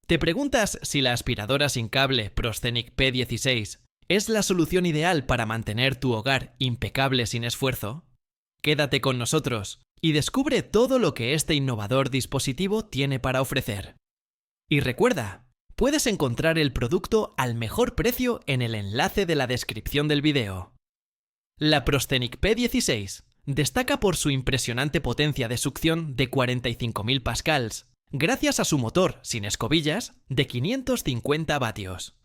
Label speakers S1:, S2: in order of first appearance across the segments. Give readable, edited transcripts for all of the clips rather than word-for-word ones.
S1: ¿Te preguntas si la aspiradora sin cable Proscenic P16 es la solución ideal para mantener tu hogar impecable sin esfuerzo? Quédate con nosotros y descubre todo lo que este innovador dispositivo tiene para ofrecer. Y recuerda, puedes encontrar el producto al mejor precio en el enlace de la descripción del video. La Proscenic P16 destaca por su impresionante potencia de succión de 45.000 pascals, gracias a su motor sin escobillas de 550 vatios.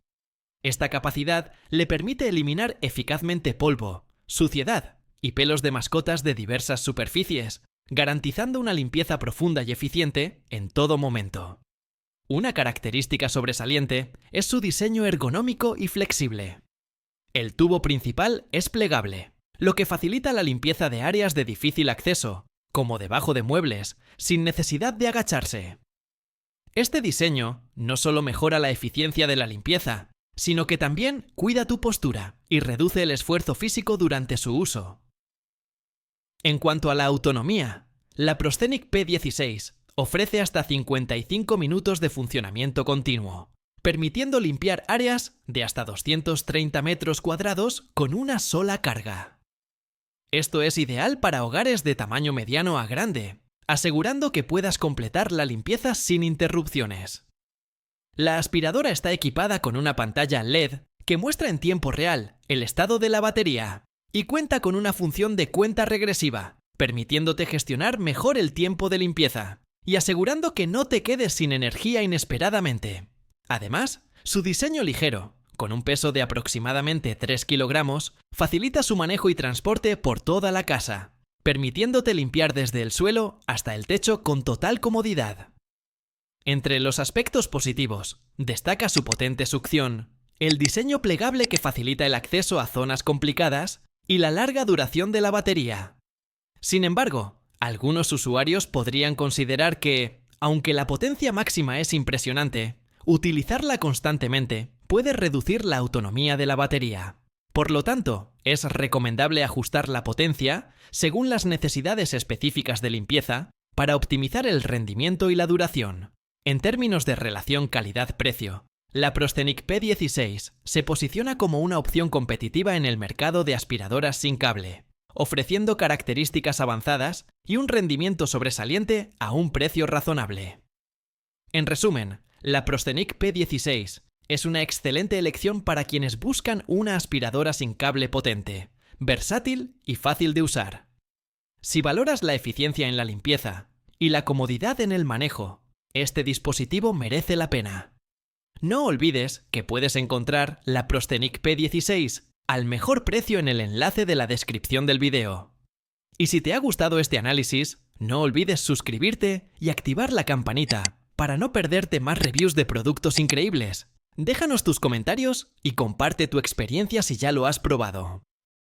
S1: Esta capacidad le permite eliminar eficazmente polvo, suciedad y pelos de mascotas de diversas superficies, garantizando una limpieza profunda y eficiente en todo momento. Una característica sobresaliente es su diseño ergonómico y flexible. El tubo principal es plegable, lo que facilita la limpieza de áreas de difícil acceso, como debajo de muebles, sin necesidad de agacharse. Este diseño no solo mejora la eficiencia de la limpieza, sino que también cuida tu postura y reduce el esfuerzo físico durante su uso. En cuanto a la autonomía, la Proscenic P16 ofrece hasta 55 minutos de funcionamiento continuo, permitiendo limpiar áreas de hasta 230 metros cuadrados con una sola carga. Esto es ideal para hogares de tamaño mediano a grande, asegurando que puedas completar la limpieza sin interrupciones. La aspiradora está equipada con una pantalla LED que muestra en tiempo real el estado de la batería y cuenta con una función de cuenta regresiva, permitiéndote gestionar mejor el tiempo de limpieza y asegurando que no te quedes sin energía inesperadamente. Además, su diseño ligero, con un peso de aproximadamente 3 kilogramos, facilita su manejo y transporte por toda la casa, permitiéndote limpiar desde el suelo hasta el techo con total comodidad. Entre los aspectos positivos, destaca su potente succión, el diseño plegable que facilita el acceso a zonas complicadas y la larga duración de la batería. Sin embargo, algunos usuarios podrían considerar que, aunque la potencia máxima es impresionante, utilizarla constantemente puede reducir la autonomía de la batería. Por lo tanto, es recomendable ajustar la potencia según las necesidades específicas de limpieza para optimizar el rendimiento y la duración. En términos de relación calidad-precio, la Proscenic P16 se posiciona como una opción competitiva en el mercado de aspiradoras sin cable, ofreciendo características avanzadas y un rendimiento sobresaliente a un precio razonable. En resumen, la Proscenic P16 es una excelente elección para quienes buscan una aspiradora sin cable potente, versátil y fácil de usar. Si valoras la eficiencia en la limpieza y la comodidad en el manejo, este dispositivo merece la pena. No olvides que puedes encontrar la Proscenic P16 al mejor precio en el enlace de la descripción del video. Y si te ha gustado este análisis, no olvides suscribirte y activar la campanita para no perderte más reviews de productos increíbles. Déjanos tus comentarios y comparte tu experiencia si ya lo has probado.